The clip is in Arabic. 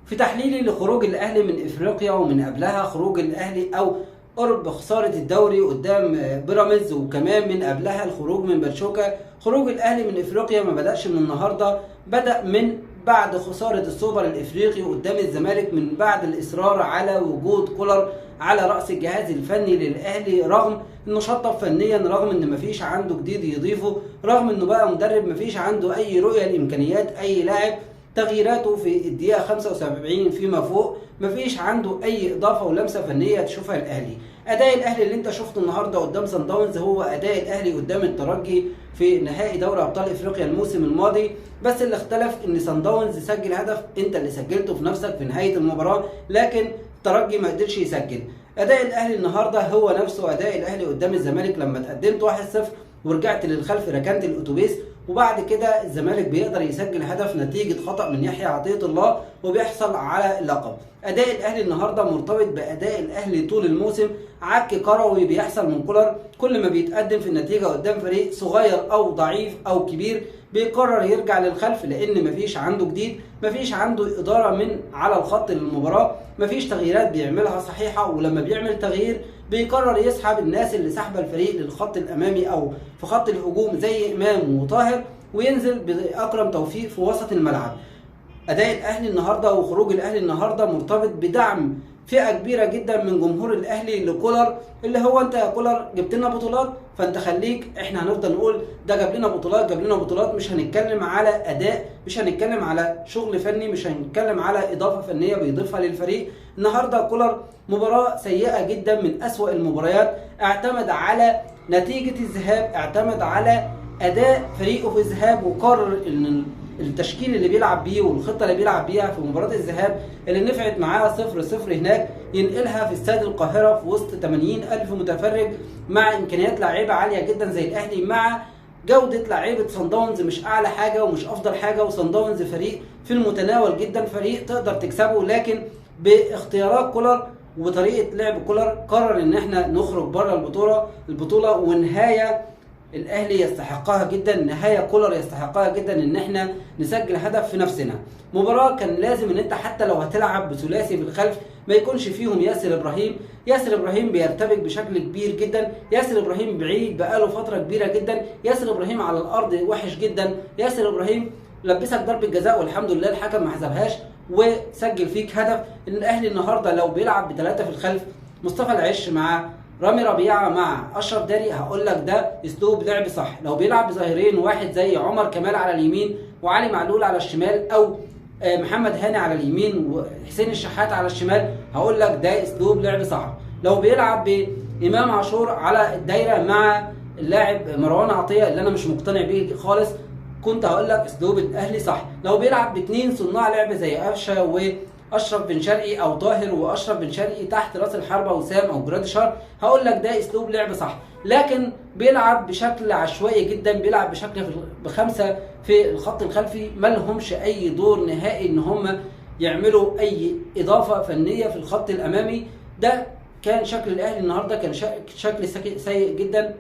في تحليلي لخروج الاهلي من افريقيا ومن قبلها خروج الاهلي او قرب خساره الدوري قدام بيراميدز، وكمان من قبلها الخروج من باتشوكا. خروج الاهلي من افريقيا ما بدأش من النهارده، بدأ من بعد خساره السوبر الافريقي قدام الزمالك، من بعد الاصرار على وجود كولر على راس الجهاز الفني للاهلي، رغم انه شطب فنيا، رغم ان مفيش عنده جديد يضيفه، رغم انه بقى مدرب مفيش عنده اي رؤيه لامكانيات اي لاعب. تغييراته في الدقيقة 75 فيما فوق مفيش عنده أي إضافة ولمسة فنية تشوفها الأهلي. أداء الأهلي اللي أنت شفته النهارده قدام صن داونز هو أداء الأهلي قدام الترجي في نهائي دوري أبطال إفريقيا الموسم الماضي، بس اللي اختلف إن صن داونز سجل هدف أنت اللي سجلته في نفسك في نهاية المباراة، لكن الترجي ما قدرش يسجل. أداء الأهلي النهارده هو نفسه أداء الأهلي قدام الزمالك لما تقدمت 1-0 ورجعت للخلف ركنت الأتوبيس، وبعد كده الزمالك بيقدر يسجل هدف نتيجة خطأ من يحيى عطية الله وبيحصل على اللقب. أداء الأهلي النهارده مرتبط بأداء الأهلي طول الموسم، عك كروي بيحصل من كولر كل ما بيتقدم في النتيجة قدام فريق صغير أو ضعيف أو كبير بيقرر يرجع للخلف، لأن مفيش عنده جديد، مفيش عنده إدارة من على الخط للمباراة، مفيش تغييرات بيعملها صحيحة، ولما بيعمل تغيير بيقرر يسحب الناس اللي سحب الفريق للخط الامامي او في خط الهجوم زي امام وطاهر، وينزل باكرم توفيق في وسط الملعب. اداء الاهلي النهارده وخروج الاهلي النهارده مرتبط بدعم فئه كبيره جدا من جمهور الاهلي لكولر، اللي هو انت يا كولر جبت لنا بطولات فانت خليك، احنا هنفضل نقول ده جاب لنا بطولات جاب لنا بطولات، مش هنتكلم على اداء، مش هنتكلم على شغل فني، مش هنتكلم على اضافه فنيه بيضيفها للفريق. النهارده كولر مباراه سيئه جدا من اسوأ المباريات، اعتمد على نتيجه الذهاب، اعتمد على اداء فريقه في الذهاب، وقرر ان التشكيل اللي بيلعب بيه والخطه اللي بيلعب بيها في مباراه الذهاب اللي نفعت معاه 0-0 هناك ينقلها في استاد القاهره في وسط 80,000 متفرج، مع امكانيات لاعيبه عاليه جدا زي الاهلي، مع جوده لاعيبه صن داونز مش اعلى حاجه ومش افضل حاجه، وصن داونز فريق في المتناول جدا، فريق تقدر تكسبه، لكن باختيارات كولر وطريقه لعب كولر قرر ان احنا نخرج بره البطوله ونهايه الاهلي يستحقها جدا، نهايه كولر يستحقها جدا ان احنا نسجل هدف في نفسنا. مباراه كان لازم ان انت حتى لو هتلعب بثلاثي في الخلف ما يكونش فيهم ياسر ابراهيم. ياسر ابراهيم بيرتبك بشكل كبير جدا، ياسر ابراهيم بعيد بقاله فتره كبيره جدا، ياسر ابراهيم على الارض وحش جدا، ياسر ابراهيم لبسك ضربه جزاء والحمد لله الحكم ما حسبهاش وسجل فيك هدف. الاهلي النهارده لو بيلعب بثلاثه في الخلف، مصطفى العش مع رامي ربيعه مع اشرف داري، هقول لك ده اسلوب لعب صح. لو بيلعب بظهيرين، واحد زي عمر كمال على اليمين وعلي معلول على الشمال، او محمد هاني على اليمين وحسين الشحات على الشمال، هقول لك ده اسلوب لعب صح. لو بيلعب بامام عاشور على الدايره مع اللاعب مروان عطيه اللي انا مش مقتنع بيه خالص، كنت هقول لك اسلوب الاهلي صح. لو بيلعب باثنين صناع لعب زي قفشه واشرف بن شرقي، او طاهر واشرف بن شرقي تحت راس الحربه وسام او جراديشار، هقول لك ده اسلوب لعب صح. لكن بيلعب بشكل عشوائي جدا، بيلعب بشكل بخمسه في الخط الخلفي ما لهمش اي دور نهائي ان هم يعملوا اي اضافه فنيه في الخط الامامي. ده كان شكل الاهلي النهارده، كان شكل سيء جدا.